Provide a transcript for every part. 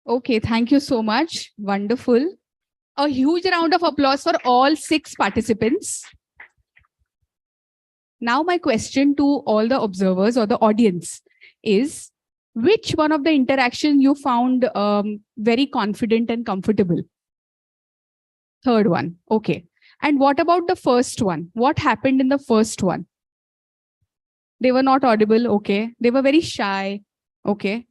Okay, thank you so much. Wonderful. A huge round of applause for all 6 participants. Now my question to all the observers or the audience is, which one of the interaction you found very confident and comfortable? Third one. Okay. And what about the first one? What happened in the first one? They were not audible. Okay. They were very shy. Okay.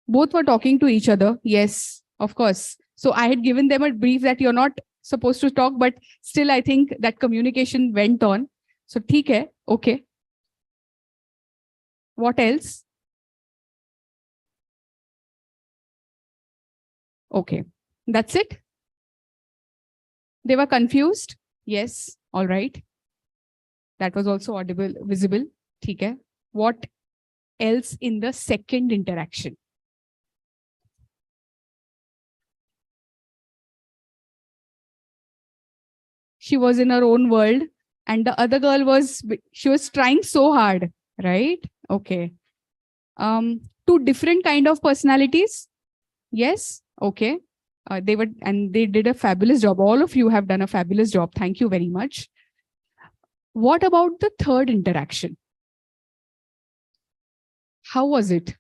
Both were talking to each other. Yes, of course. So I had given them a brief that you're not supposed to talk, but still I think that communication went on. So theek hai. Okay. What else? Okay. That's it. They were confused. Yes. All right. That was also audible, visible. theek hai. What else in the second interaction? She was in her own world and the other girl she was trying so hard, right? Okay. Two different kind of personalities. Yes. Okay. They did a fabulous job. All of you have done a fabulous job. Thank you very much. What about the third interaction? How was it?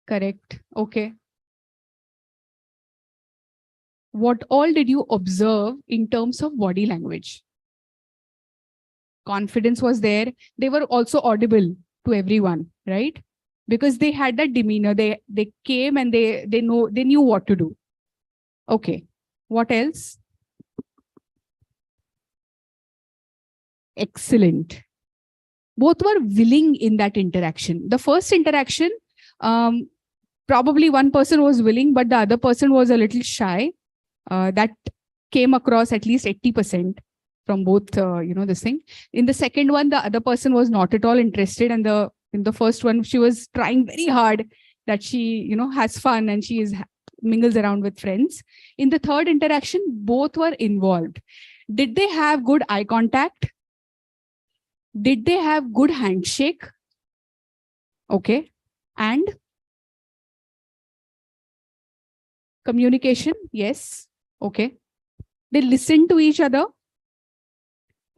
Correct. Okay. What all did you observe in terms of body language? Confidence was there. They were also audible to everyone, right? Because they had that demeanor. They came and they knew what to do. Okay. What else? Excellent. Both were willing in that interaction. The first interaction, probably one person was willing, but the other person was a little shy. That came across at least 80% from both, this thing. In the second one, the other person was not at all interested. And in the first one, she was trying very hard that she, has fun and she mingles around with friends. In the third interaction, both were involved. Did they have good eye contact? Did they have good handshake? Okay. And communication? Yes. Okay. They listened to each other.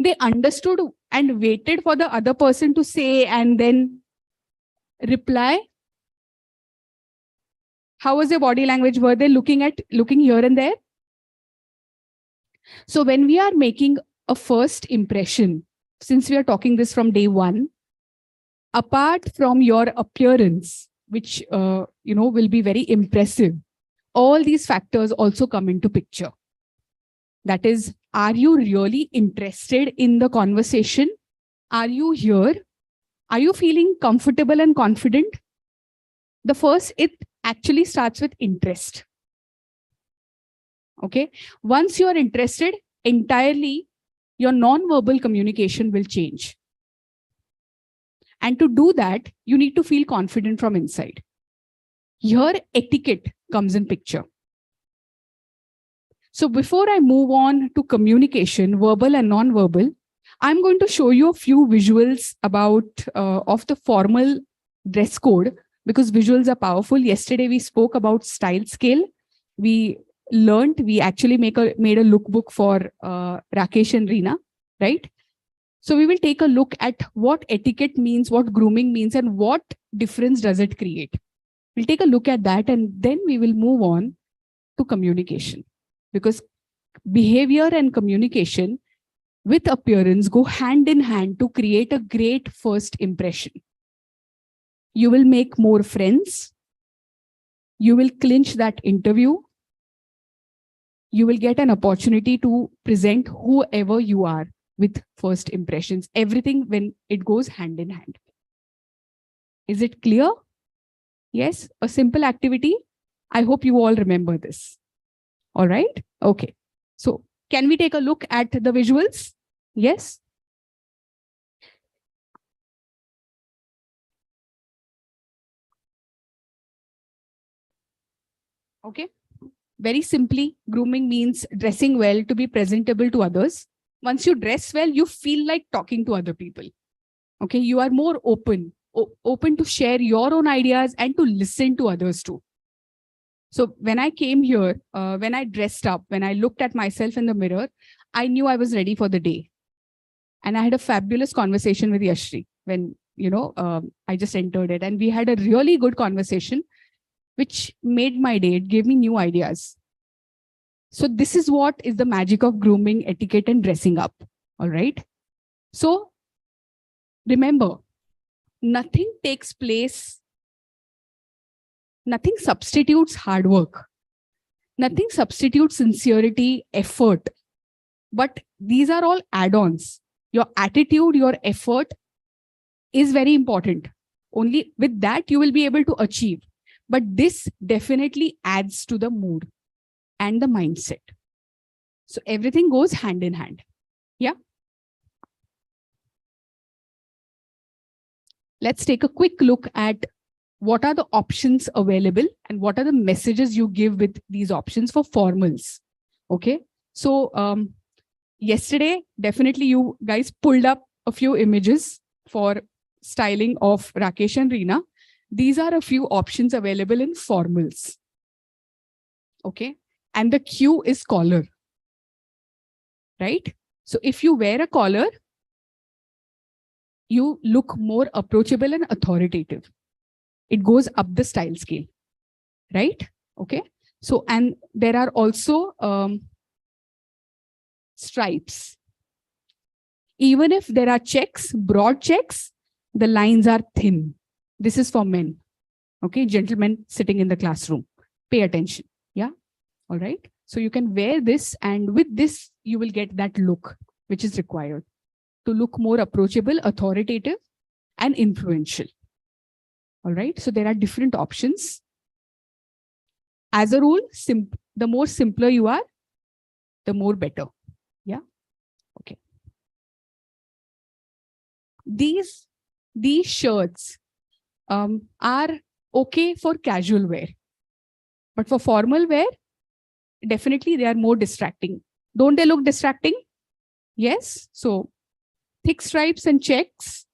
They understood and waited for the other person to say and then reply. How was their body language? Were they looking here and there? So when we are making a first impression, since we are talking this from day one, apart from your appearance, which will be very impressive, all these factors also come into picture. That is, are you really interested in the conversation? Are you here? Are you feeling comfortable and confident? The first, it actually starts with interest. Okay. Once you are interested, entirely your non-verbal communication will change. And to do that, you need to feel confident from inside. Here, etiquette comes in picture. So before I move on to communication, verbal and non-verbal, I'm going to show you a few visuals about of the formal dress code, because visuals are powerful. Yesterday, we spoke about style scale. We actually made a lookbook for Rakesh and Reena, right? So we will take a look at what etiquette means, what grooming means, and what difference does it create. We'll take a look at that, and then we will move on to communication. Because behavior and communication with appearance go hand in hand to create a great first impression. You will make more friends. You will clinch that interview. You will get an opportunity to present whoever you are with first impressions. Everything when it goes hand in hand. Is it clear? Yes, a simple activity. I hope you all remember this. All right. Okay. So can we take a look at the visuals? Yes. Okay. Very simply, grooming means dressing well to be presentable to others. Once you dress well, you feel like talking to other people. Okay. You are more open to share your own ideas and to listen to others too. So when I came here, when I dressed up, when I looked at myself in the mirror, I knew I was ready for the day. And I had a fabulous conversation with Yashri when, I just entered it. And we had a really good conversation, which made my day. It gave me new ideas. So this is what is the magic of grooming, etiquette, and dressing up. All right. So remember, nothing takes place. Nothing substitutes hard work. Nothing substitutes sincerity, effort. But these are all add-ons. Your attitude, your effort is very important. Only with that you will be able to achieve. But this definitely adds to the mood and the mindset. So everything goes hand in hand. Yeah. Let's take a quick look at what are the options available and what are the messages you give with these options for formals. Okay. So yesterday, definitely you guys pulled up a few images for styling of Rakesh and Reena. These are a few options available in formals. Okay. And the cue is collar. Right? So if you wear a collar, you look more approachable and authoritative. It goes up the style scale. Right? Okay. So, and there are also stripes. Even if there are checks, broad checks, the lines are thin. This is for men. Okay, gentlemen sitting in the classroom. Pay attention. Yeah. All right. So you can wear this, and with this, you will get that look which is required to look more approachable, authoritative, and influential. All right. So there are different options. As a rule, the more simpler you are, the more better. Yeah. Okay. These shirts are okay for casual wear, but for formal wear, definitely they are more distracting. Don't they look distracting? Yes. So thick stripes and checks,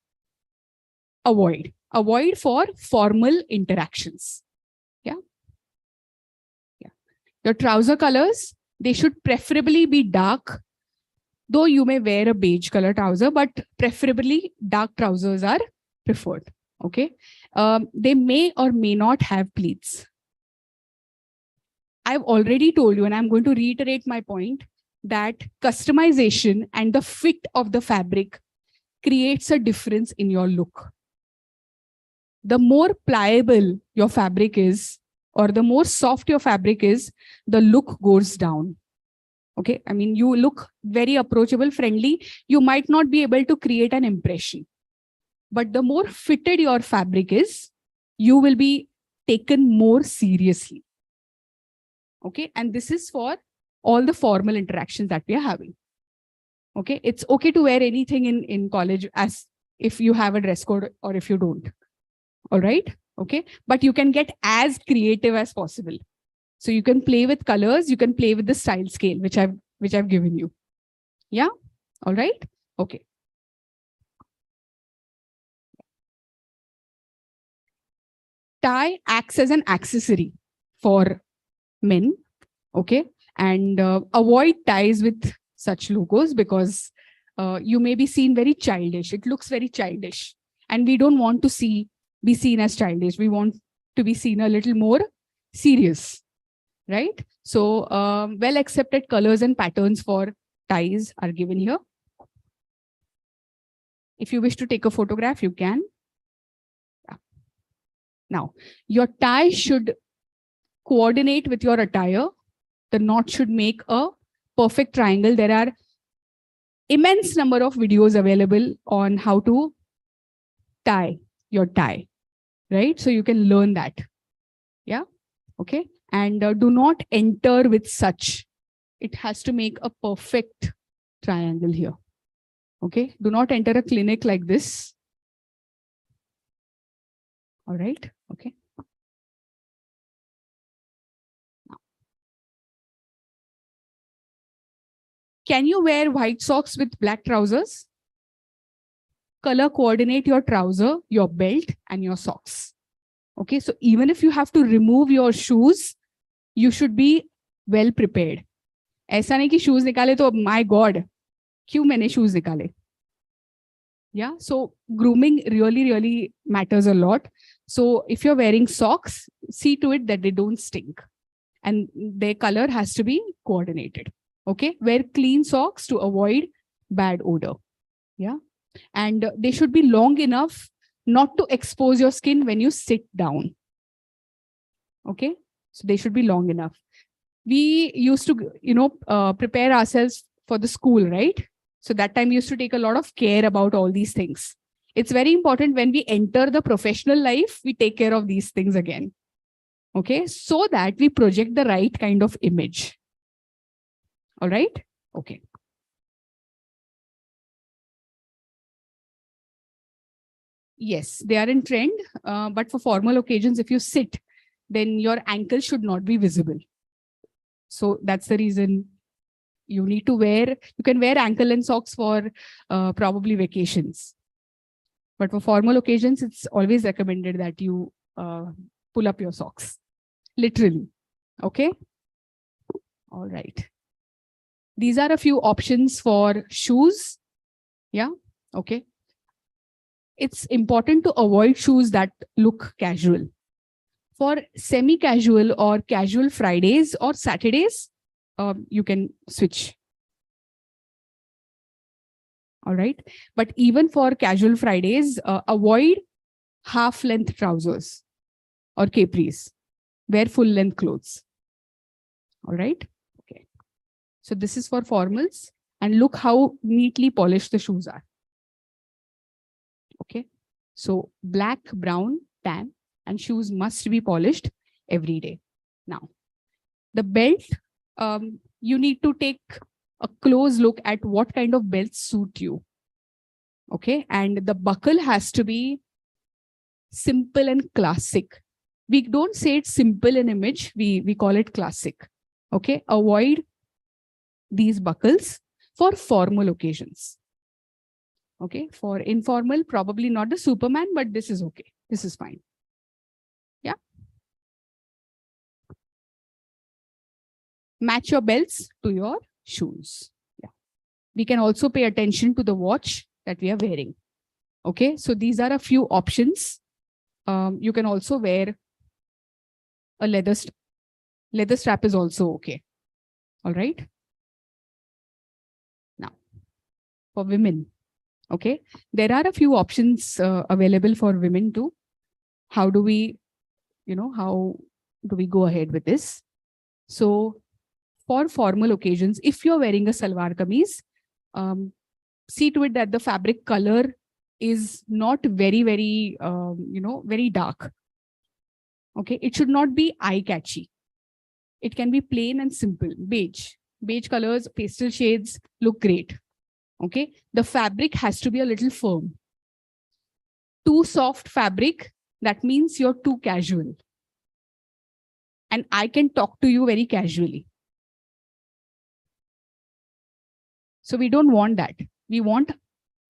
avoid for formal interactions. Yeah. Yeah. Your trouser colors, they should preferably be dark, though you may wear a beige color trouser, but preferably dark trousers are preferred. Okay. They may or may not have pleats. I've already told you, and I'm going to reiterate my point, that customization and the fit of the fabric creates a difference in your look. The more pliable your fabric is, or the more soft your fabric is, the look goes down. Okay, I mean, you look very approachable, friendly. You might not be able to create an impression. But the more fitted your fabric is, you will be taken more seriously. Okay, and this is for all the formal interactions that we are having. Okay, it's okay to wear anything in college, as if you have a dress code or if you don't. All right, okay, but you can get as creative as possible. So you can play with colors, you can play with the style scale, which I've given you. Yeah, all right, okay. Tie acts as an accessory for men, okay, and avoid ties with such logos because you may be seen very childish. It looks very childish, and we don't want to be seen as childish. We want to be seen a little more serious, right? So well accepted colors and patterns for ties are given here. If you wish to take a photograph, you can. Yeah. Now, your tie should coordinate with your attire. The knot should make a perfect triangle. There are immense number of videos available on how to tie your tie, right? So you can learn that. Yeah. Okay. And do not enter with such. It has to make a perfect triangle here. Okay. Do not enter a clinic like this. All right. Okay. Now, can you wear white socks with black trousers? Color coordinate your trouser, your belt, and your socks. Okay. So even if you have to remove your shoes, you should be well prepared. ऐसा नहीं कि shoes निकाले तो my God, क्यों मैंने shoes निकाले? Yeah, so grooming really matters a lot. So if you're wearing socks, see to it that they don't stink and their color has to be coordinated. Okay, wear clean socks to avoid bad odor. Yeah, and they should be long enough not to expose your skin when you sit down. Okay, so they should be long enough. We used to, prepare ourselves for the school, right? So that time we used to take a lot of care about all these things. It's very important when we enter the professional life, we take care of these things again. Okay, so that we project the right kind of image. All right. Okay. Yes, they are in trend, but for formal occasions, if you sit, then your ankle should not be visible. So that's the reason you need to wear, you can wear ankle length socks for probably vacations. But for formal occasions, it's always recommended that you pull up your socks, literally. Okay. All right. These are a few options for shoes. Yeah. Okay. It's important to avoid shoes that look casual. For semi-casual or casual Fridays or Saturdays, you can switch. All right. But even for casual Fridays, avoid half-length trousers or capris. Wear full-length clothes. All right. Okay. So this is for formals. And look how neatly polished the shoes are. Okay. So black, brown, tan, and shoes must be polished every day. Now, the belt, you need to take a close look at what kind of belts suit you. Okay. And the buckle has to be simple and classic. We don't say it's simple in image. We call it classic. Okay. Avoid these buckles for formal occasions. Okay. For informal, probably not the Superman, but this is okay. This is fine. Yeah. Match your belts to your shoes. Yeah. We can also pay attention to the watch that we are wearing. Okay. So these are a few options. You can also wear a leather strap is also okay. All right. Now, for women. Okay. There are a few options available for women too. How do we go ahead with this? So for formal occasions, if you're wearing a salwar kameez, see to it that the fabric color is not very dark. Okay. It should not be eye-catchy. It can be plain and simple. Beige colors, pastel shades look great. Okay. The fabric has to be a little firm. Too soft fabric, that means you're too casual. And I can talk to you very casually. So we don't want that. We want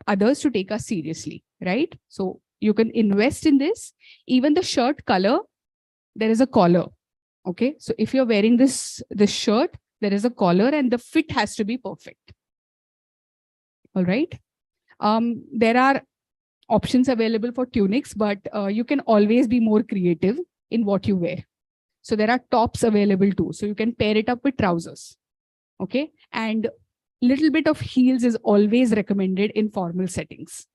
others to take us seriously, right? So you can invest in this. Even the shirt color, there is a collar. Okay. So if you're wearing this shirt, there is a collar and the fit has to be perfect. All right. There are options available for tunics, but you can always be more creative in what you wear. So there are tops available too. So you can pair it up with trousers. Okay. And little bit of heels is always recommended in formal settings.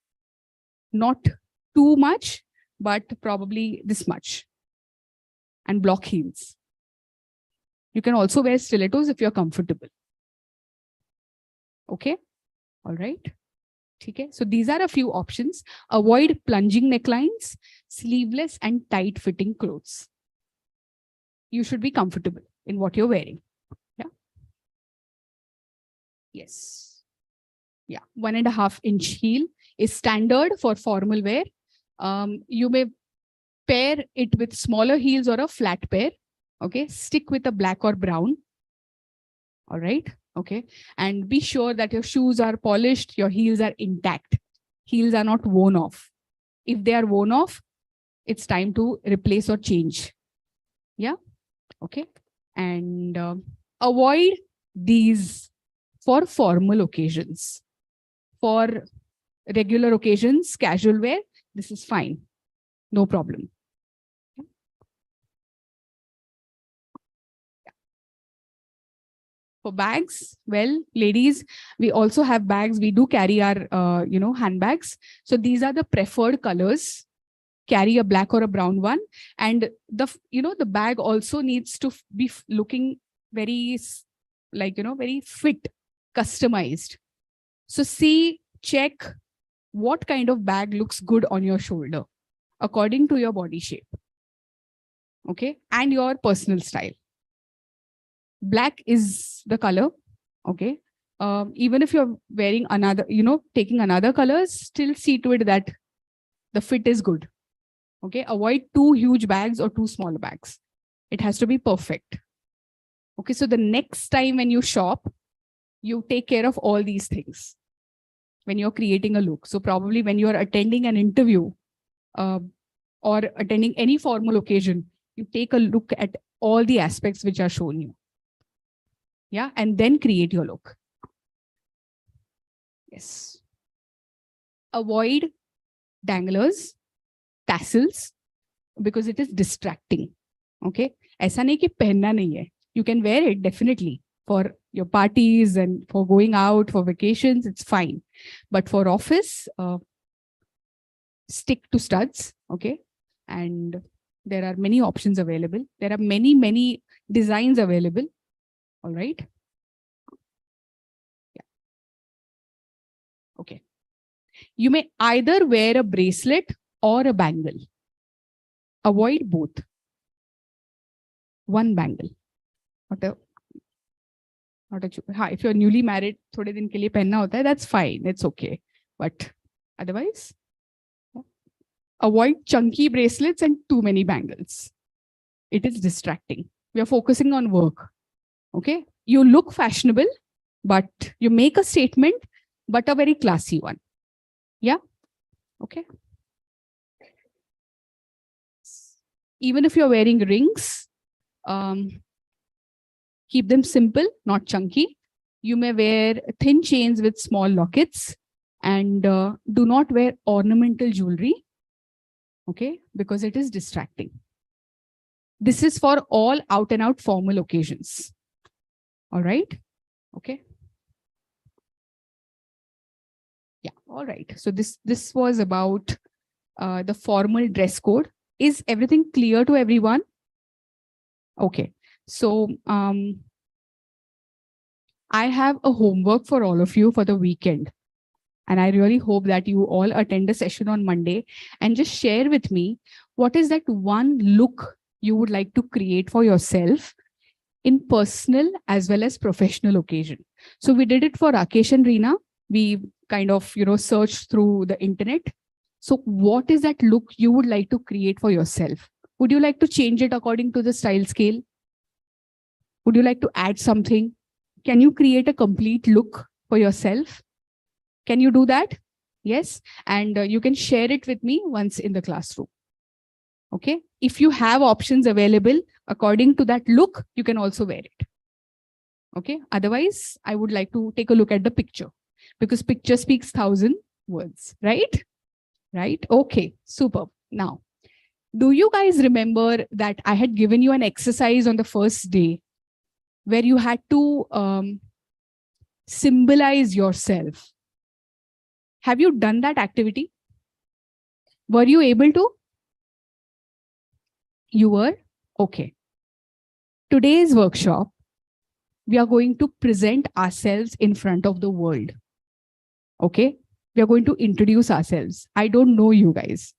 not too much, but probably this much, and block heels. You can also wear stilettos if you're comfortable. Okay, all right. Okay, so these are a few options. Avoid plunging necklines, sleeveless and tight fitting clothes. You should be comfortable in what you're wearing. Yeah. Yes. Yeah. 1.5 inch heel is standard for formal wear. You may pair it with smaller heels or a flat pair. Okay. Stick with a black or brown. All right. Okay. And be sure that your shoes are polished, your heels are intact. Heels are not worn off. If they are worn off, it's time to replace or change. Yeah. Okay. And avoid these for formal occasions. For regular occasions, casual wear, this is fine. No problem. For bags, well, ladies, we also have bags. We do carry our, handbags. So these are the preferred colors. Carry a black or a brown one. And the bag also needs to be looking very, very fit, customized. So check what kind of bag looks good on your shoulder according to your body shape. Okay. And your personal style. Black is the color. Okay. Even if you're wearing another, taking another colors, still see to it that the fit is good. Okay. Avoid too huge bags or too small bags. It has to be perfect. Okay. So the next time when you shop, you take care of all these things when you're creating a look. So probably when you're attending an interview or attending any formal occasion, you take a look at all the aspects which are shown you. Yeah. And then create your look. Yes. Avoid danglers, tassels, because it is distracting. Okay. Aisa nahi ki pehenna nahi hai. You can wear it definitely for your parties and for going out, for vacations, it's fine. But for office, stick to studs. Okay. And there are many options available. There are many, many designs available. All right. Yeah. Okay. You may either wear a bracelet or a bangle. Avoid both. One bangle. If you're newly married, थोड़े दिन के लिए पहनना होता है, that's fine. It's okay. But otherwise, avoid chunky bracelets and too many bangles. It is distracting. We are focusing on work. Okay. You look fashionable, but you make a statement, but a very classy one. Yeah. Okay. Even if you're wearing rings, keep them simple, not chunky. You may wear thin chains with small lockets, and do not wear ornamental jewelry. Okay. Because it is distracting. This is for all out and out formal occasions. All right. Okay. Yeah. All right. So this was about the formal dress code. Is everything clear to everyone? Okay. So I have a homework for all of you for the weekend. And I really hope that you all attend a session on Monday and just share with me what is that one look you would like to create for yourself in personal as well as professional occasion. So we did it for Rakesh and Reena. We kind of, searched through the internet. So what is that look you would like to create for yourself? Would you like to change it according to the style scale? Would you like to add something? Can you create a complete look for yourself? Can you do that? Yes. And you can share it with me once in the classroom. Okay. If you have options available according to that look, you can also wear it. Okay. Otherwise, I would like to take a look at the picture, because picture speaks 1,000 words, right? Right. Okay. Superb. Now, do you guys remember that I had given you an exercise on the first day where you had to symbolize yourself? Have you done that activity? Were you able to? You were? Okay. Today's workshop, we are going to present ourselves in front of the world. Okay? We are going to introduce ourselves. I don't know you guys.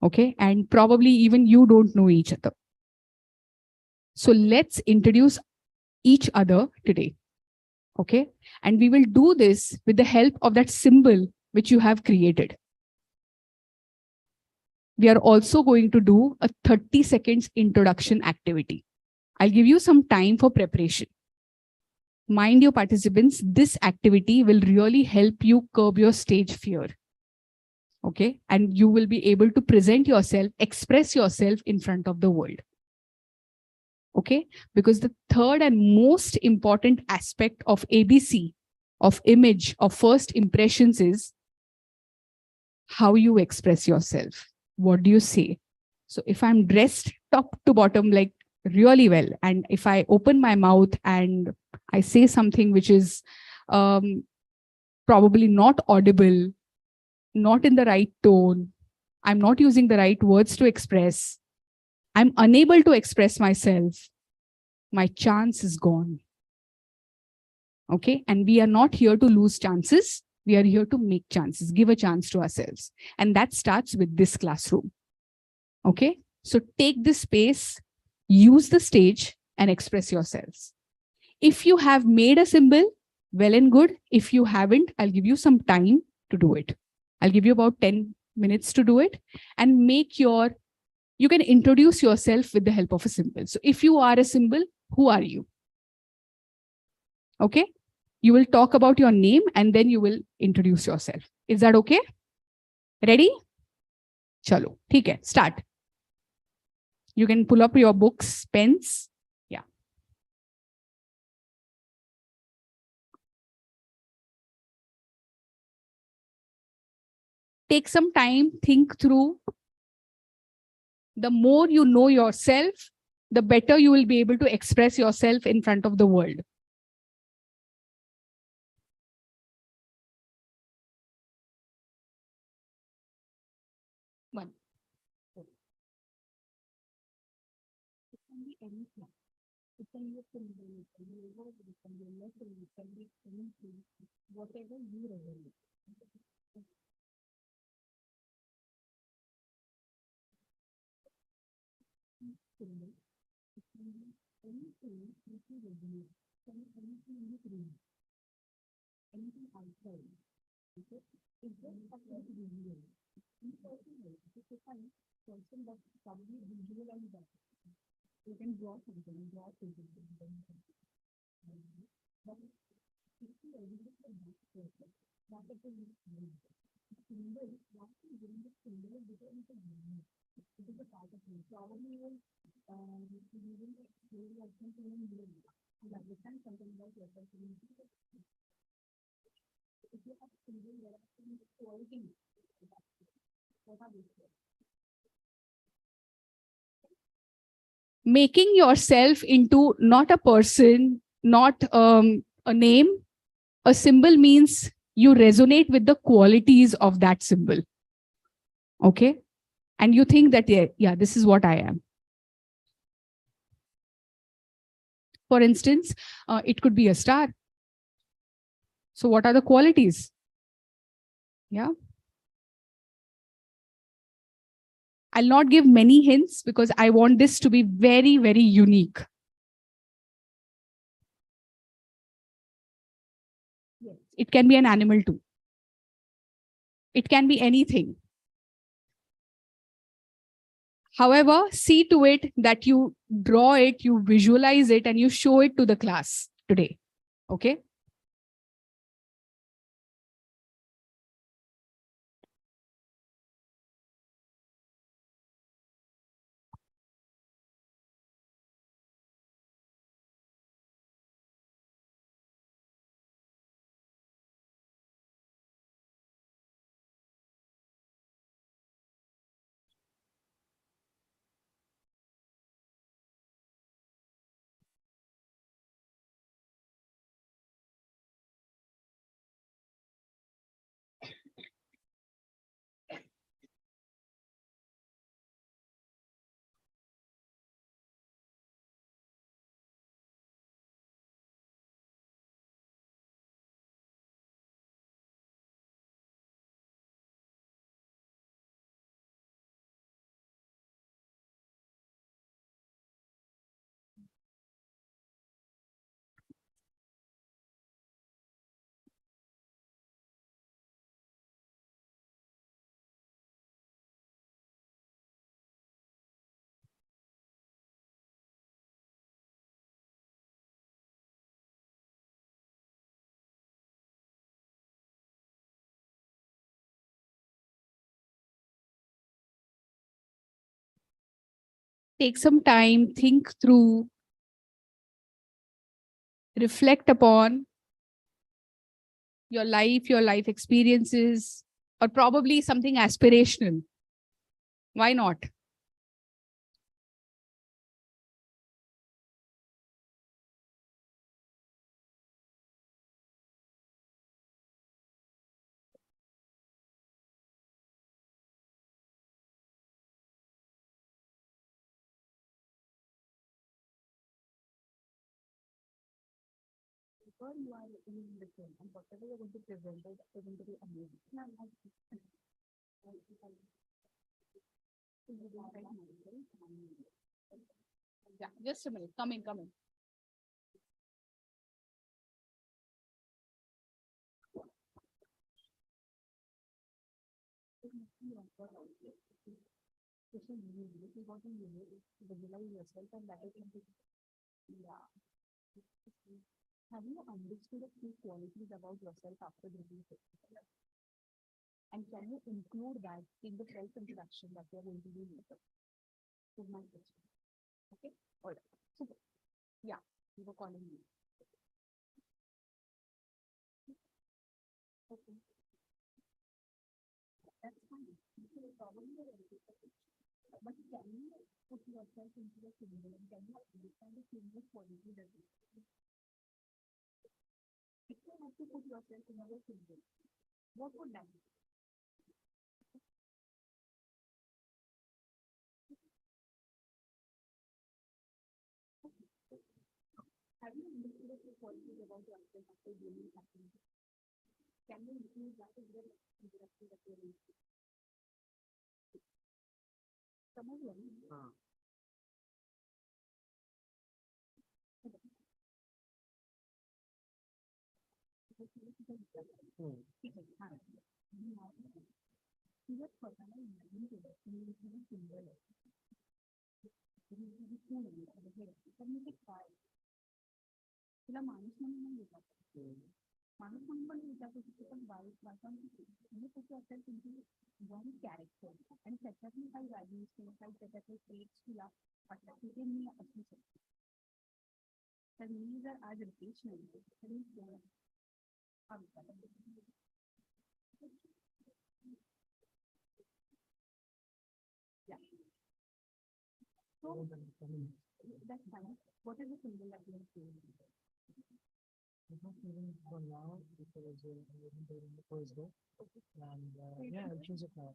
Okay? And probably even you don't know each other. So let's introduce each other today. Okay? And we will do this with the help of that symbol which you have created. We are also going to do a 30 seconds introduction activity. I'll give you some time for preparation. Mind you, participants, this activity will really help you curb your stage fear. Okay? And you will be able to present yourself, express yourself in front of the world. Okay? Because the third and most important aspect of ABC, of image, of first impressions is how you express yourself. What do you say? So if I'm dressed top to bottom, like really well, and if I open my mouth and I say something which is probably not audible, not in the right tone, I'm not using the right words to express, I'm unable to express myself, my chance is gone. Okay? And we are not here to lose chances. We are here to make chances, give a chance to ourselves. And that starts with this classroom. Okay? So take this space, use the stage, and express yourselves. If you have made a symbol, well and good. If you haven't, I'll give you some time to do it. I'll give you about 10 minutes to do it, and you can introduce yourself with the help of a symbol. So if you are a symbol, who are you? Okay? You will talk about your name and then you will introduce yourself. Is that okay? Ready? Chalo. ठीक है. Start. You can pull up your books, pens. Yeah. Take some time, think through. The more you know yourself, the better you will be able to express yourself in front of the world. One. It can be anything. It can be a symbol, it can be a word, it can be a letter, it can be anything, whatever you resonate. Symbol, it can be anything which you resonate. It can be anything you read, anything outside. Okay? It's just something to be real. In person, if you find person that's probably visual and that you can draw something, draw something. But if you resonate with that person, that is the symbol, that is giving the symbol because it's a meaning. It is a part of me. Probably you will using like something in you and understand something about yourself. If you have a symbol, there are some qualities. What are these? Making yourself into not a person, not a name. A symbol means you resonate with the qualities of that symbol. Okay? And you think that, yeah, this is what I am. For instance, it could be a star. So what are the qualities? Yeah. I'll not give many hints because I want this to be very, very unique. Yes. It can be an animal too. It can be anything. However, see to it that you draw it, you visualize it, and you show it to the class today. Okay? Take some time, think through, reflect upon your life experiences, or probably something aspirational. Why not? Because you are in the film and whatever you're going to present is going to be amazing. Yeah, just a minute. Come in, come in. Visualize yourself and that is yeah. Have you understood a few qualities about yourself after doing it? And can you include that in the self-introduction that you're going to do later? Is my question. Okay? All right. Super. Yeah, you were calling me. Okay. That's fine. So probably but can you put yourself into the symbol and can you understand the symbol quality that it is? If you have to put yourself in the symbol, what would that be? Have you understood the qualities about yourself after doing something? Can you include that in the introduction that you're doing? समझ लो ना? हाँ. ठीक है, हाँ. तुझे पता नहीं है ये सिंबल है ये क्यों नहीं है पर मुझे काय तुला माणूस म्हणून नाही विचारत माणूस म्हणून पण विचारतो की पण बाळकांची म्हणजे कसं असेल तुमची वन कॅरेक्टर आणि त्याच्यातली काही व्हॅल्यूज किंवा काही त्याच्यातले ट्रेट्स तुला वाटतात की ते मी असू शकते तर मी जर आज रितेश नाही तर मी कोण हा विचार So that's fine. What is the symbol that you are seeing? I'm not feeling for now because during the first day. And yeah, I'll choose it now.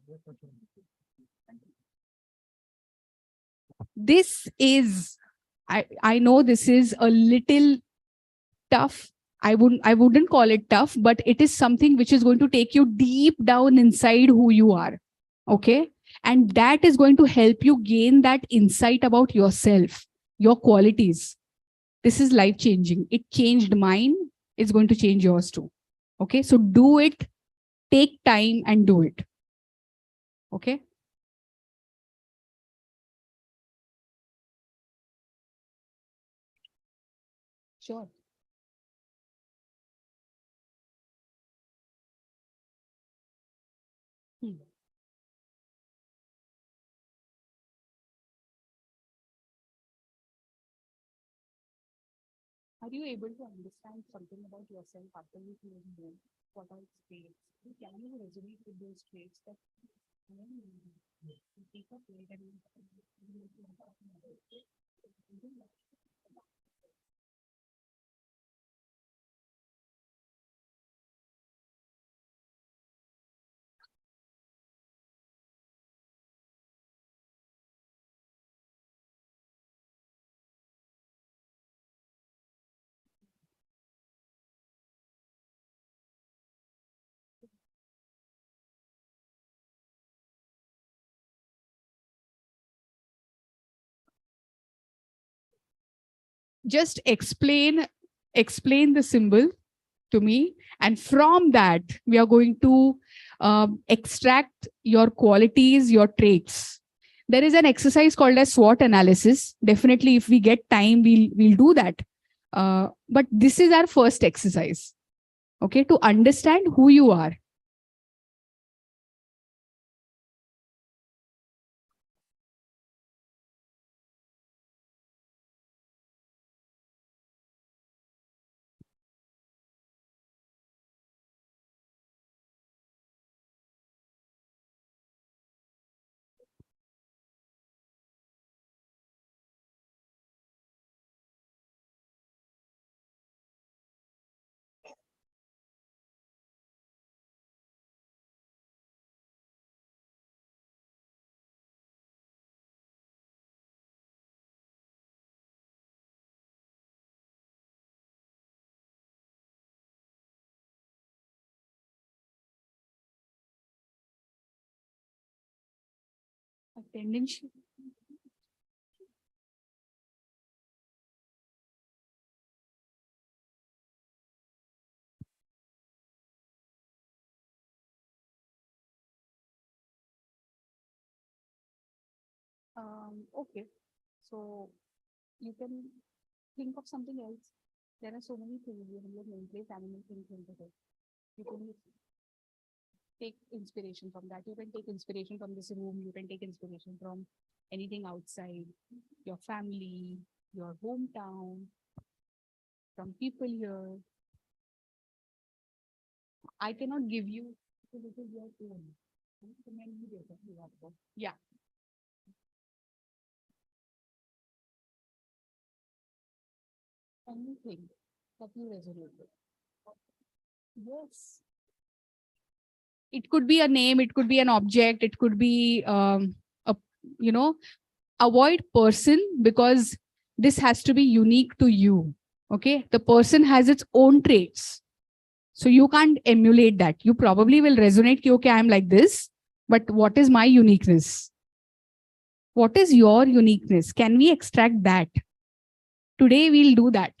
This is, I know this is a little tough. I wouldn't call it tough, but it is something which is going to take you deep down inside who you are. Okay. And that is going to help you gain that insight about yourself, your qualities. This is life changing. It changed mine. It's going to change yours too. Okay. So do it, take time and do it. Okay. Sure. Are you able to understand something about yourself after you know what are its traits? Can you resonate with those traits that take up later? Just explain the symbol to me, and from that we are going to extract your qualities, your traits. There is an exercise called as SWOT analysis. Definitely, if we get time, we'll do that. But this is our first exercise, okay, to understand who you are. Attendance. Okay. So you can think of something else. There are so many things. You have name place, animal things into it. You can take inspiration from that. You can take inspiration from this room. You can take inspiration from anything outside, your family, your hometown, from people here. I cannot give you because it is your own. Yeah. Anything that you resonate with. Yes. It could be a name, it could be an object, it could be a, you know, avoid person because this has to be unique to you. Okay. The person has its own traits. So you can't emulate that. You probably will resonate, ki, okay, I'm like this, but what is my uniqueness? What is your uniqueness? Can we extract that? Today we'll do that.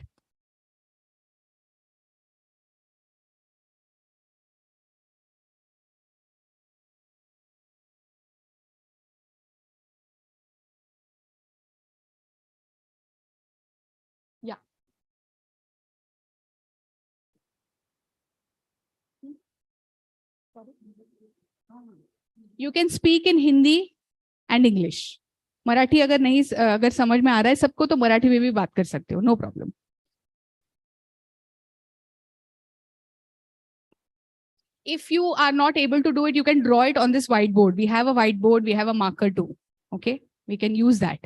Yeah. You can speak in Hindi and English. Marathi अगर नहीं अगर समझ में आ रहा है सबको तो मराठी में भी बात कर सकते हो, no problem. If you are not able to do it, you can draw it on this whiteboard. We have a whiteboard, we have a marker too. Okay, we can use that.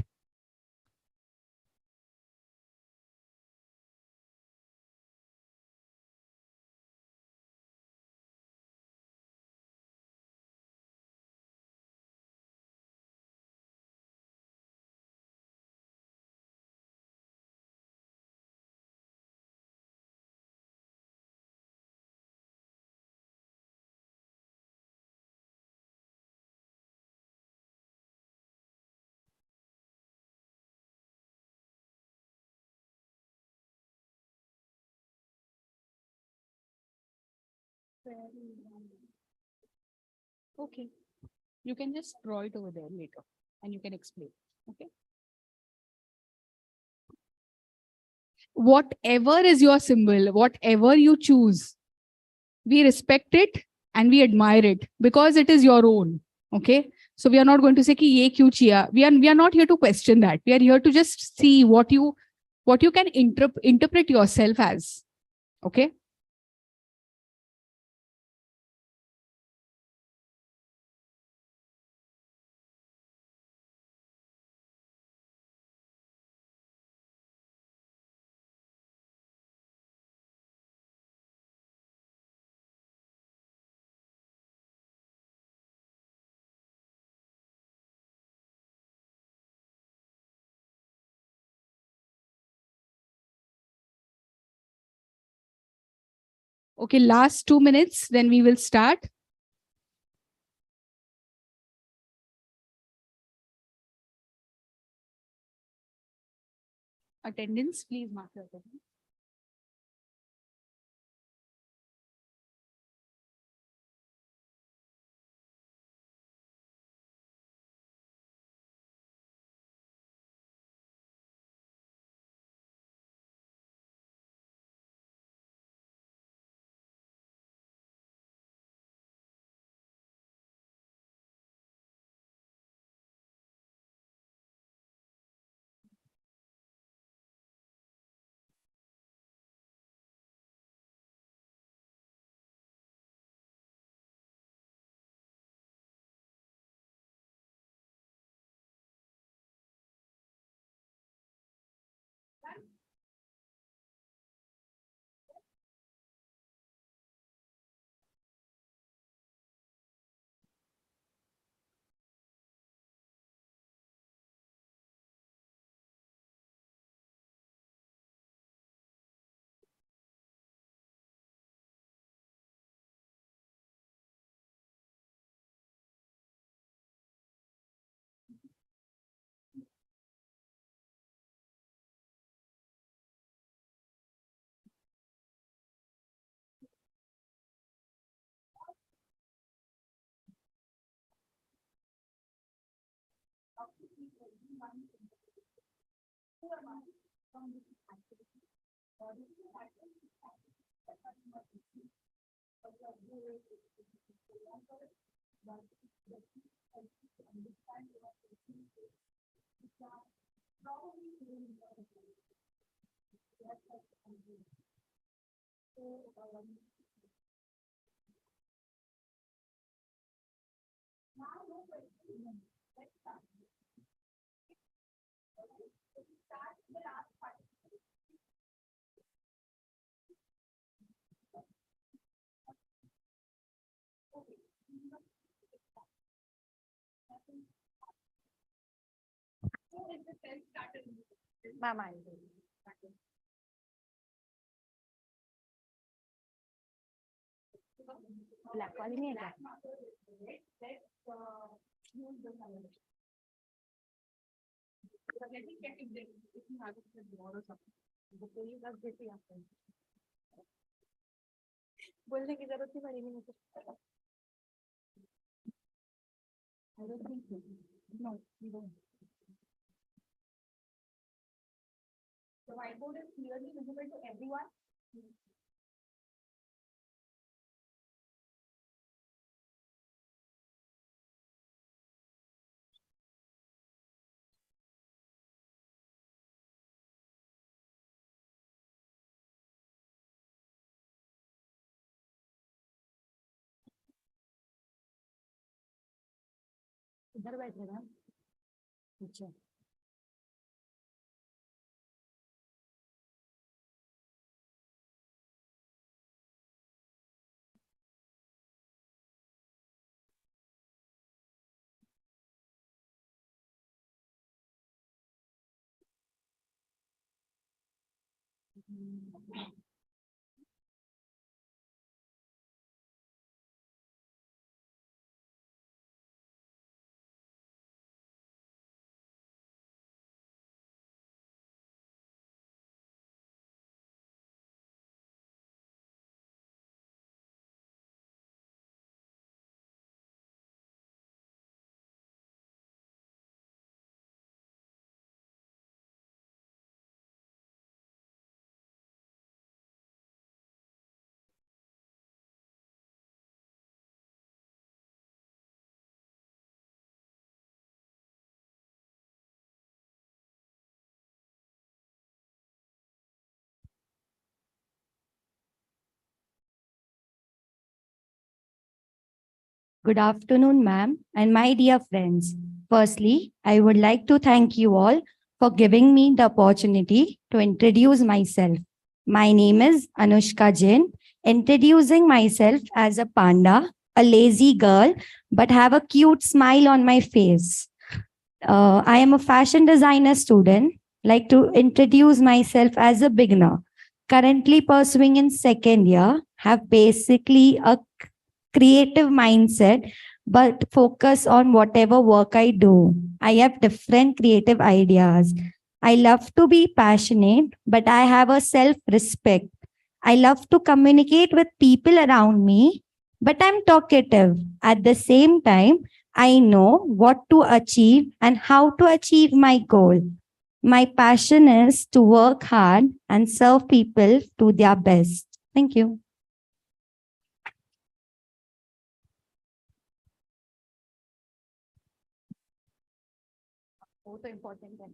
Okay, you can just draw it over there later and you can explain. Okay, whatever is your symbol, whatever you choose, we respect it and we admire it because it is your own. Okay, so we are not going to say ki ye kyun chiya. We are not here to question that. We are here to just see what you can interpret yourself as. Okay. Okay, last 2 minutes, then we will start. Attendance, please mark your attendance. Ma'am, I will. Black वाली नहीं है क्या? बोलने की जरूरत नहीं पड़ेगी मुझे. I don't think so. No, we don't. The whiteboard is clearly visible to everyone. इधर बैठ रहे हैं. अच्छा. Good afternoon, ma'am, and my dear friends. Firstly, I would like to thank you all for giving me the opportunity to introduce myself. My name is Anushka Jain, introducing myself as a panda, a lazy girl, but have a cute smile on my face. I am a fashion designer student, like to introduce myself as a beginner. Currently pursuing in second year, have basically a creative mindset, but focus on whatever work I do. I have different creative ideas. I love to be passionate, but I have a self respect. I love to communicate with people around me, but I'm talkative. At the same time, I know what to achieve and how to achieve my goal. My passion is to work hard and serve people to their best. Thank you. वो तो important है.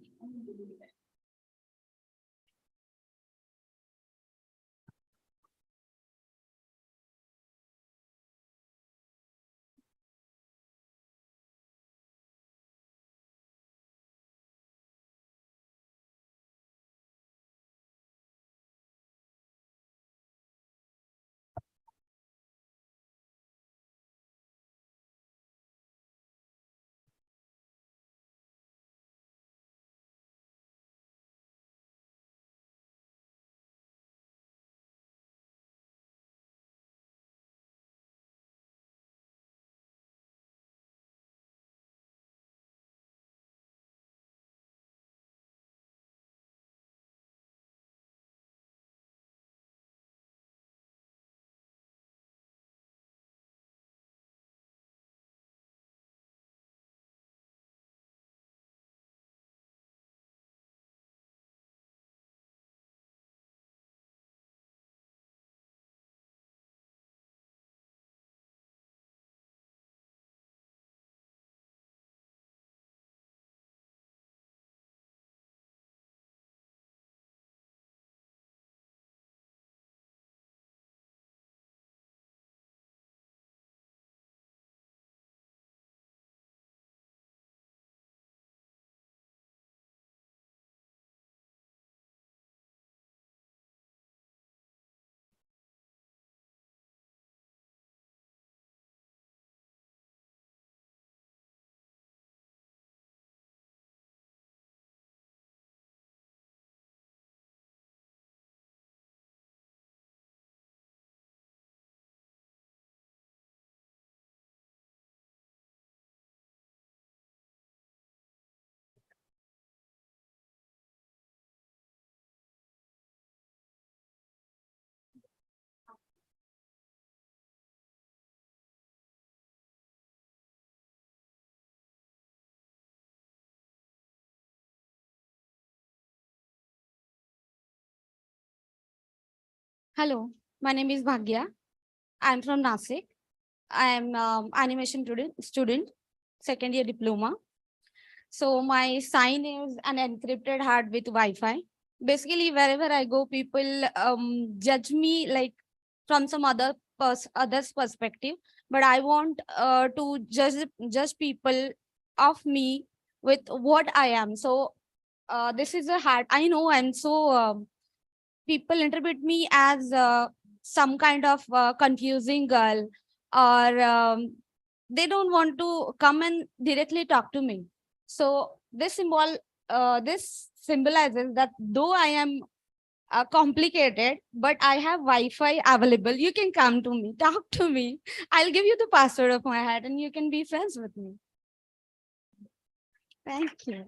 Hello, my name is Bhagya. I'm from Nasik. I am animation student, second year diploma. So my sign is an encrypted heart with Wi-Fi. Basically, wherever I go, people judge me like from some other's perspective. But I want to judge people of me with what I am. So this is a hard. I know I'm so. People interpret me as some kind of confusing girl, or they don't want to come and directly talk to me. So this symbolizes that though I am complicated, but I have Wi-Fi available. You can come to me, talk to me. I'll give you the password of my head and you can be friends with me. Thank you.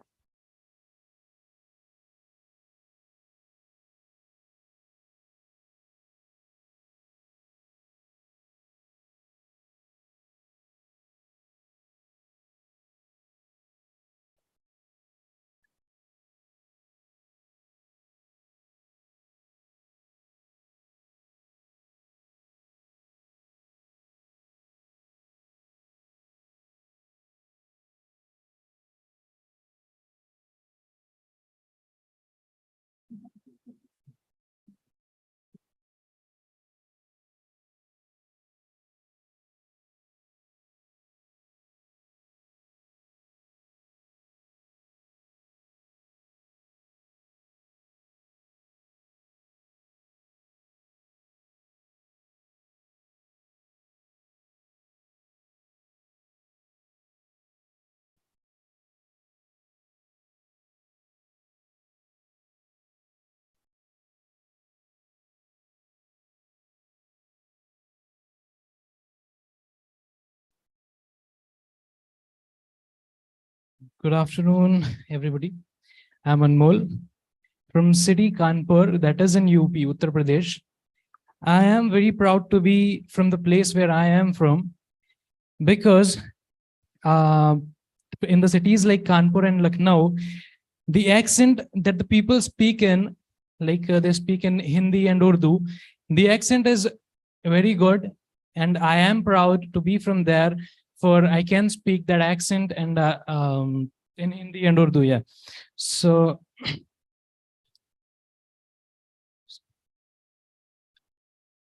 Good afternoon, everybody. I'm Anmol from city Kanpur, that is in UP, Uttar Pradesh. I am very proud to be from the place where I am from because uh, in the cities like Kanpur and Lucknow, the accent that the people speak in, like they speak in Hindi and Urdu, the accent is very good, and I am proud to be from there. For I can speak that accent and in Hindi and Urdu, yeah. So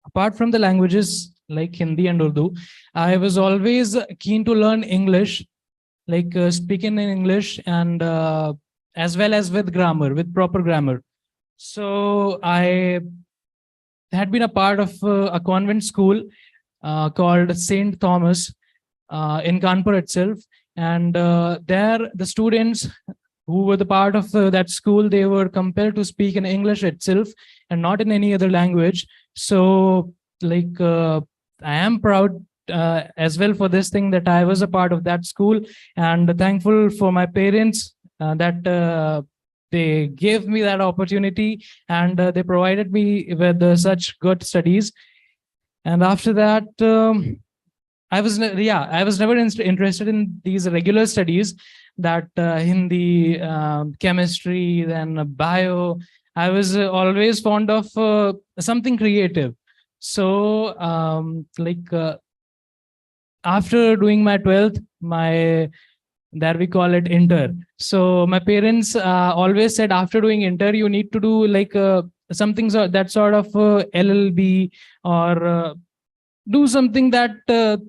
apart from the languages like Hindi and Urdu, I was always keen to learn English, like speaking in English and as well as with grammar, with proper grammar. So I had been a part of a convent school called Saint Thomas in Kanpur itself. And there, the students who were the part of that school, they were compelled to speak in English itself and not in any other language. So, like, I am proud as well for this thing that I was a part of that school, and thankful for my parents that they gave me that opportunity, and they provided me with such good studies. And after that, I was never interested in these regular studies, that Hindi, chemistry, then bio. I was always fond of something creative. So after doing my 12th, my there we call it inter. So my parents always said after doing inter, you need to do like something that sort of LLB, or do something that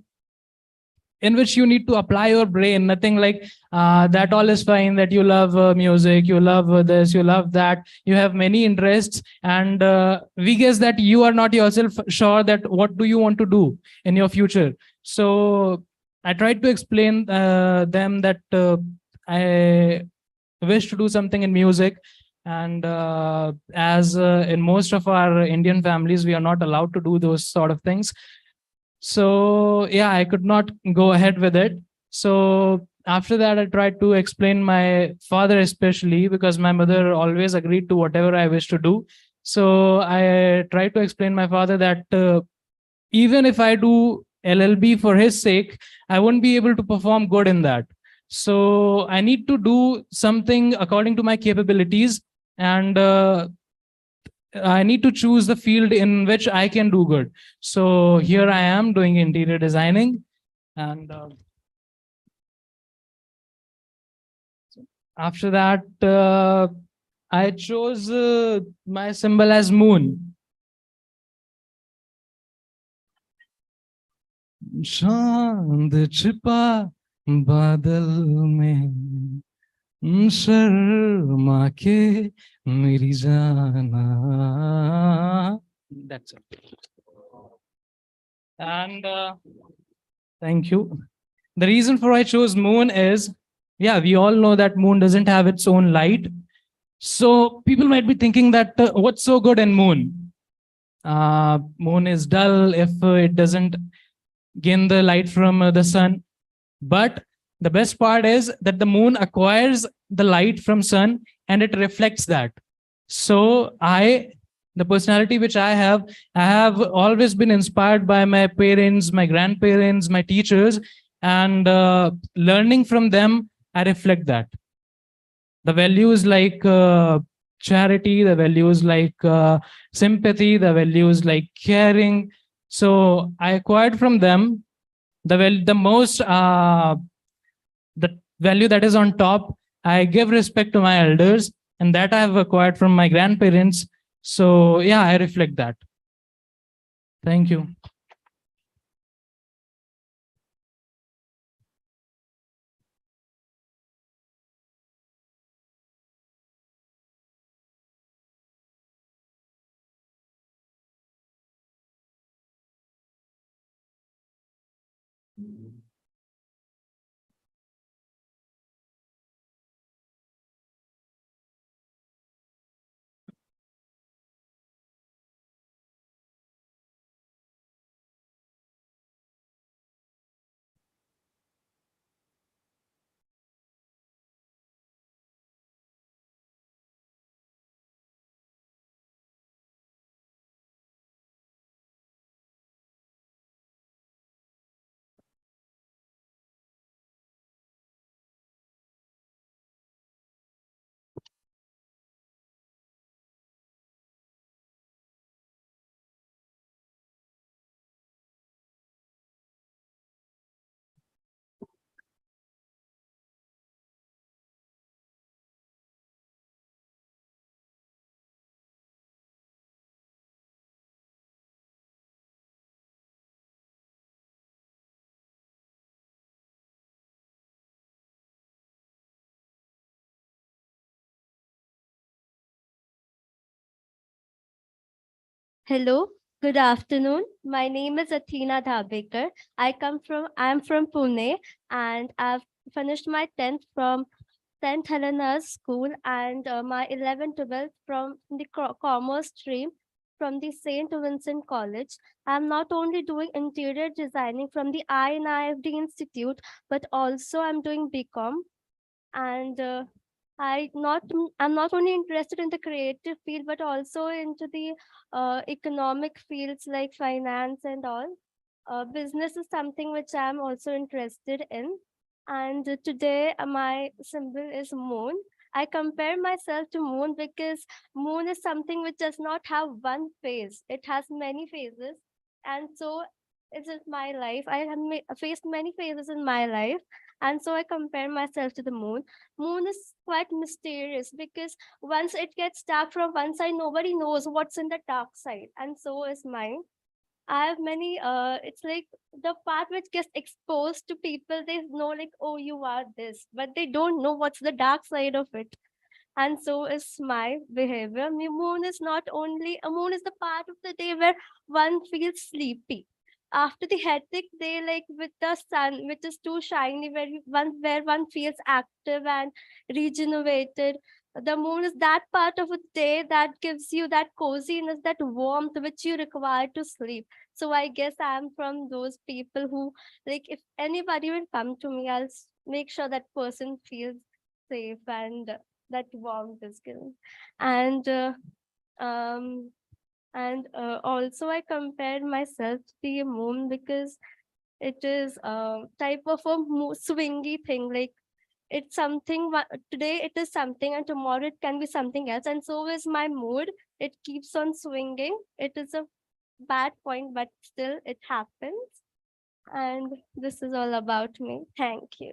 in which you need to apply your brain. Nothing like that all is fine, that you love music, you love this, you love that, you have many interests, and we guess that you are not yourself sure that what do you want to do in your future. So I tried to explain them that I wish to do something in music, and as in most of our Indian families, we are not allowed to do those sort of things. So yeah, I could not go ahead with it. So after that, I tried to explain my father, especially because my mother always agreed to whatever I wish to do. So I tried to explain my father that even if I do LLB for his sake, I won't be able to perform good in that. So I need to do something according to my capabilities. And I need to choose the field in which I can do good. So here I am doing interior designing, and after that, I chose my symbol as moon. चांद छिपा बादल में शर्मा के मेरी जाना. That's it. And thank you. The reason for I chose moon is, yeah, we all know that moon doesn't have its own light. So people might be thinking that what's so good in moon? Moon is dull if it doesn't gain the light from the sun. But the best part is that the moon acquires the light from sun and it reflects that. So the personality which I have always been inspired by my parents, my grandparents, my teachers, and learning from them, I reflect that. The values like charity, the values like sympathy, the values like caring. So I acquired from them the most the value that is on top. I give respect to my elders, and that I have acquired from my grandparents. So yeah, I reflect that. Thank you. Hello, good afternoon. My name is Athena Dhabekar. I am from Pune, and I've finished my 10th from St. Helena's School and my 11th, 12th from the commerce stream from the St. Vincent College. I'm not only doing interior designing from the INIFD Institute, but also I'm doing BCom. And I'm not only interested in the creative field, but also into the economic fields like finance and all. Business is something which I'm also interested in. And today my symbol is moon. I compare myself to moon because moon is something which does not have one phase. It has many phases. And so it's just my life. I have faced many phases in my life. And so I compare myself to the moon. Moon is quite mysterious because once it gets dark from one side, nobody knows what's in the dark side. And so is mine. I have many, it's like the part which gets exposed to people, they know like, oh, you are this, but they don't know what's the dark side of it. And so is my behavior. Moon is not only, a moon is the part of the day where one feels sleepy. After the hectic day, like with the sun, which is too shiny, where one feels active and regenerated. The moon is that part of a day that gives you that coziness, that warmth which you require to sleep. So I guess I'm from those people who, like, if anybody will come to me, I'll make sure that person feels safe and that warmth is given. And um also I compared myself to the moon because it is a type of a swingy thing. Like it's something today it is something and tomorrow it can be something else, and so is my mood. it keeps on swinging. It is a bad point, but still it happens. And this is all about me. Thank you.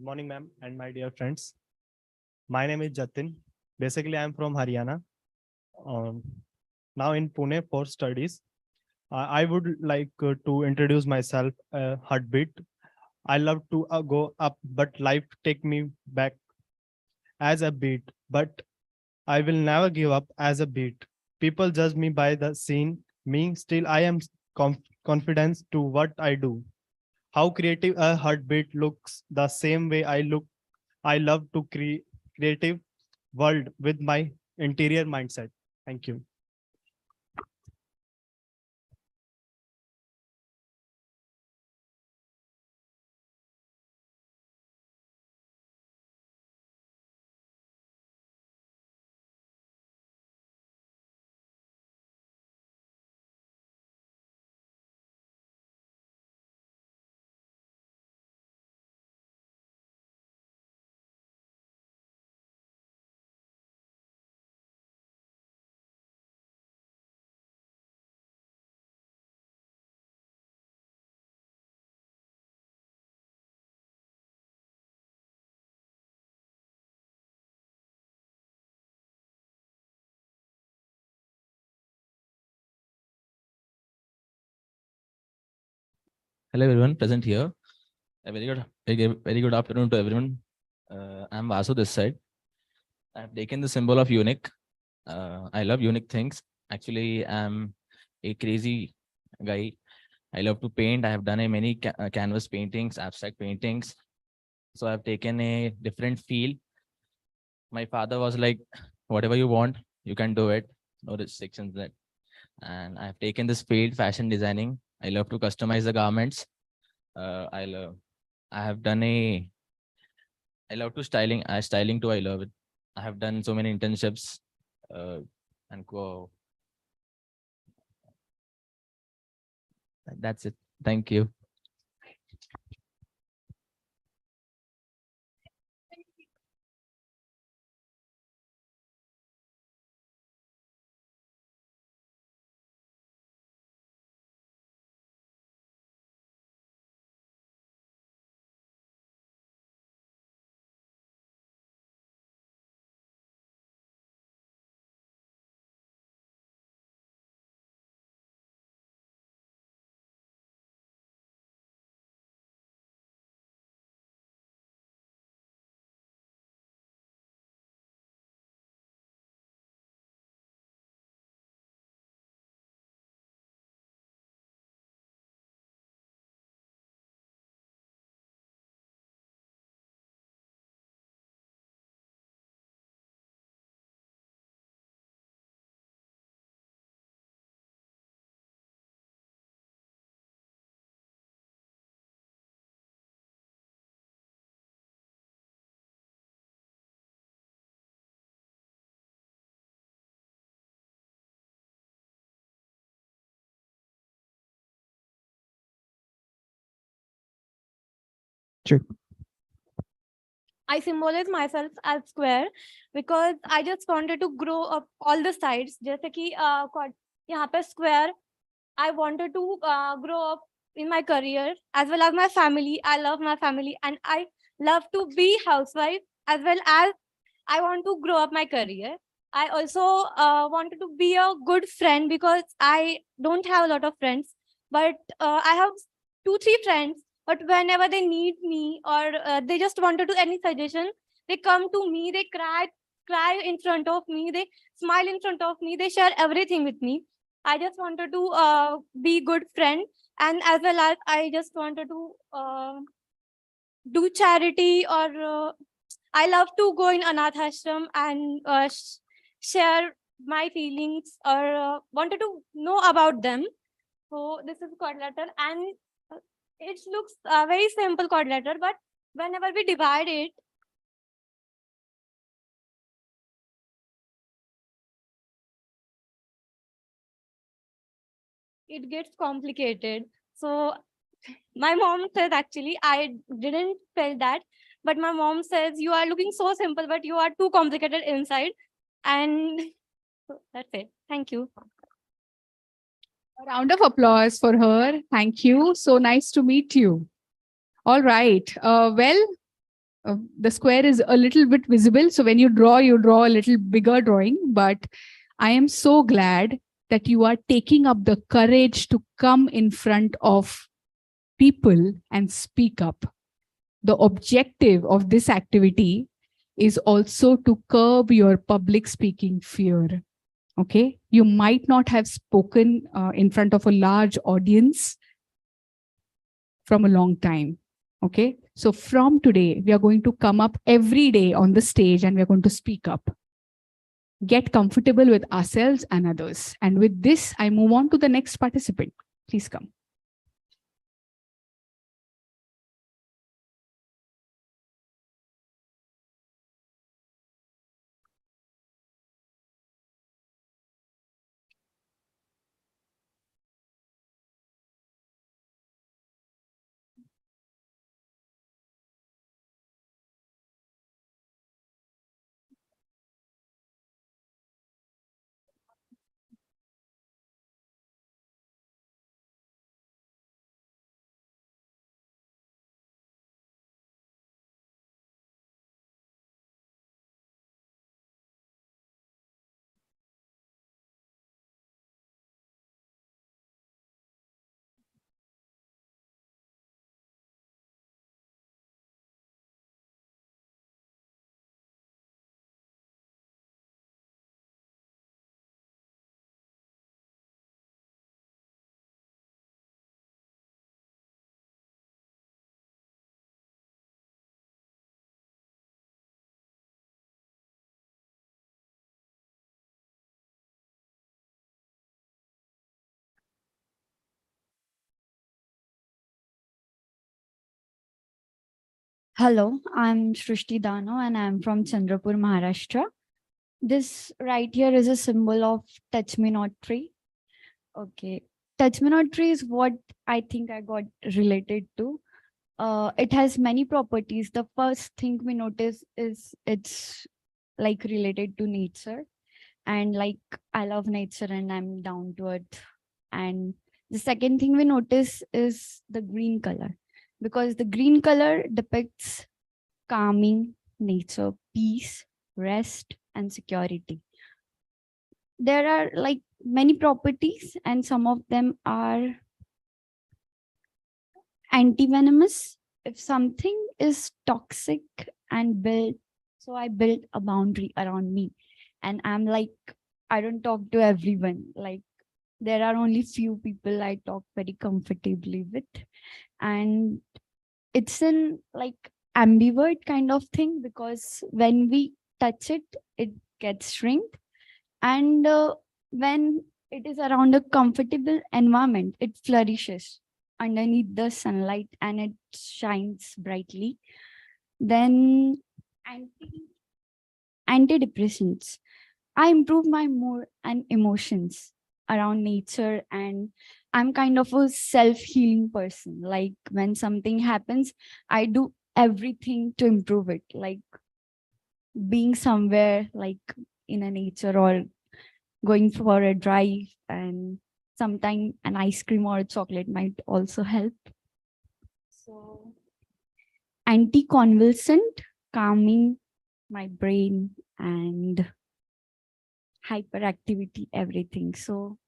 Morning, ma'am, and my dear friends. My name is Jatin. Basically, I'm from Haryana. Um, now in Pune for studies. I would like to introduce myself, Heartbeat. I love to go up, but life take me back as a beat. But I will never give up as a beat. People judge me by the scene. Me, still, I am confident to what I do. How creative a heartbeat looks the same way I look. I love to creative world with my interior mindset. Thank you. Hello everyone present here. A very good afternoon to everyone. I'm Vasu this side. I've taken the symbol of unique. I love unique things. Actually, I'm a crazy guy. I love to paint. I have done a many canvas paintings, abstract paintings. So I've taken a different feel. My father was like, whatever you want, you can do it. No restrictions there. And I've taken this field, fashion designing. I love to customize the garments. I have done a I love to styling. Styling too. I love it. I have done so many internships, and go. That's it. Thank you. I symbolize myself as square because I just wanted to grow up all the sides. जैसे कि यहाँ पे square, I wanted to grow up in my career as well as my family. I love my family and I love to be housewife as well as I want to grow up my career. I also wanted to be a good friend because I don't have a lot of friends, but I have 2, 3 friends. But whenever they need me or they just wanted to any suggestion, they come to me. They cry in front of me. They smile in front of me. They share everything with me. I just wanted to be good friend, and as well as I just wanted to do charity or I love to go in anath ashram and share my feelings or wanted to know about them. So this is quadrilateral and it looks very simple quadrilateral, but whenever we divide it, it gets complicated. So my mom says actually I didn't feel that, but my mom says you are looking so simple, but you are too complicated inside. And so that's it. Thank you. A round of applause for her. Thank you. So nice to meet you. All right. The square is a little bit visible. So when you draw a little bigger drawing. But I am so glad that you are taking up the courage to come in front of people and speak up. The objective of this activity is also to curb your public speaking fear. Okay, you might not have spoken in front of a large audience from a long time. Okay, so from today, we are going to come up every day on the stage and we are going to speak up. Get comfortable with ourselves and others. And with this, I move on to the next participant. Please come. Hello, I'm Shrishti Dano and I'm from Chandrapur, Maharashtra. This right here is a symbol of touch me not tree. Okay. Touch me not tree is what I think I got related to. It has many properties. The first thing we notice is it's like related to nature. And like I love nature and I'm down to earth. And the second thing we notice is the green color, because the green color depicts calming nature, peace, rest, and security. There are like many properties, and some of them are anti-venomous. If something is toxic and built, so I built a boundary around me. And I'm like, I don't talk to everyone. Like there are only few people I talk very comfortably with. And it's in like ambivert kind of thing, because when we touch it, it gets shrink. And when it is around a comfortable environment, it flourishes underneath the sunlight and it shines brightly. Then antidepressants. I improve my mood and emotions around nature, and I'm kind of a self-healing person. Like when something happens, I do everything to improve it. Like being somewhere like in a nature or going for a drive and Sometimes an ice cream or a chocolate might also help. So anticonvulsant, calming my brain and hyperactivity, everything. So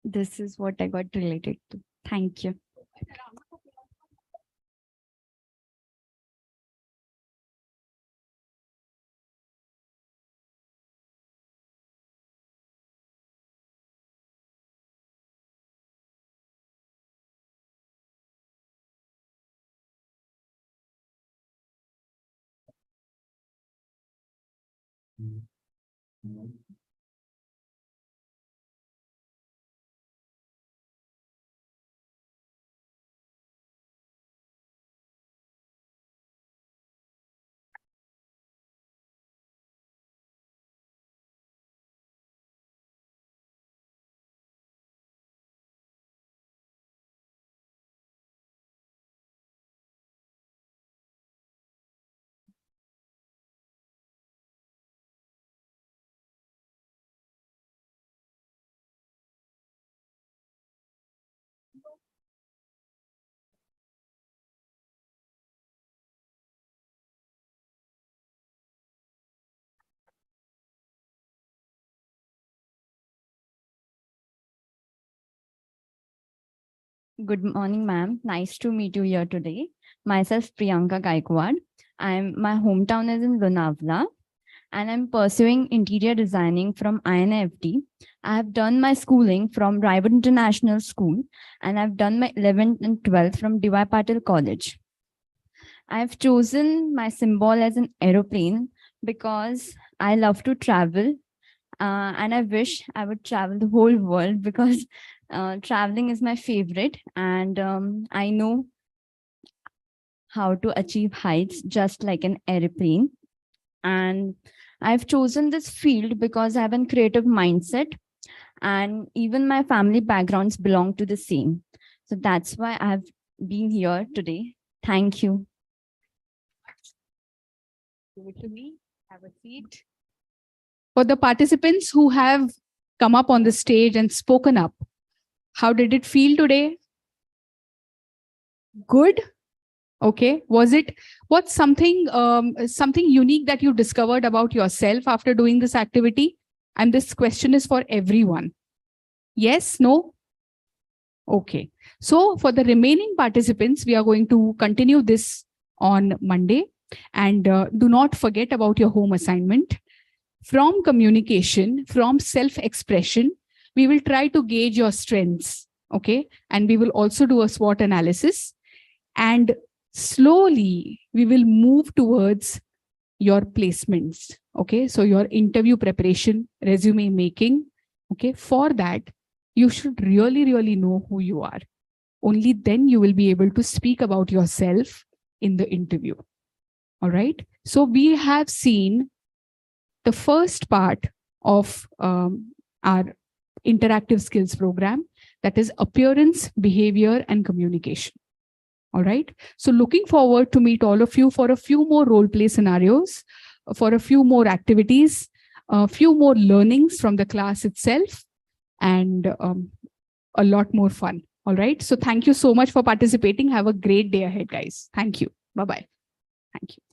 this is what I got related to. Thank you. Good morning, ma'am. Nice to meet you here today. Myself, Priyanka Gaikwad. My hometown is in Lonavala, and I'm pursuing interior designing from INFT. I have done my schooling from Raibad International School, and I've done my 11th and 12th from D.Y. Patil College. I've chosen my symbol as an aeroplane because I love to travel, and I wish I would travel the whole world because traveling is my favorite, and I know how to achieve heights just like an airplane. And I've chosen this field because I have a creative mindset, and even my family backgrounds belong to the same. So that's why I've been here today. Thank you. Give it to me. Have a seat. For the participants who have come up on the stage and spoken up, how did it feel today? Good? Okay. What's something unique that you discovered about yourself after doing this activity? And this question is for everyone. Yes? No? Okay. So for the remaining participants, we are going to continue this on Monday. And do not forget about your home assignment. From communication, from self-expression, we will try to gauge your strengths. Okay. And we will also do a SWOT analysis. And slowly, we will move towards your placements. Okay. So your interview preparation, resume making. Okay. For that, you should really, really know who you are. Only then you will be able to speak about yourself in the interview. All right. So we have seen the first part of our interactive skills program, that is appearance, behavior, and communication. All right. So looking forward to meet all of you for a few more role play scenarios, for a few more activities, a few more learnings from the class itself, and a lot more fun. All right. So thank you so much for participating. Have a great day ahead, guys. Thank you. Bye-bye. Thank you.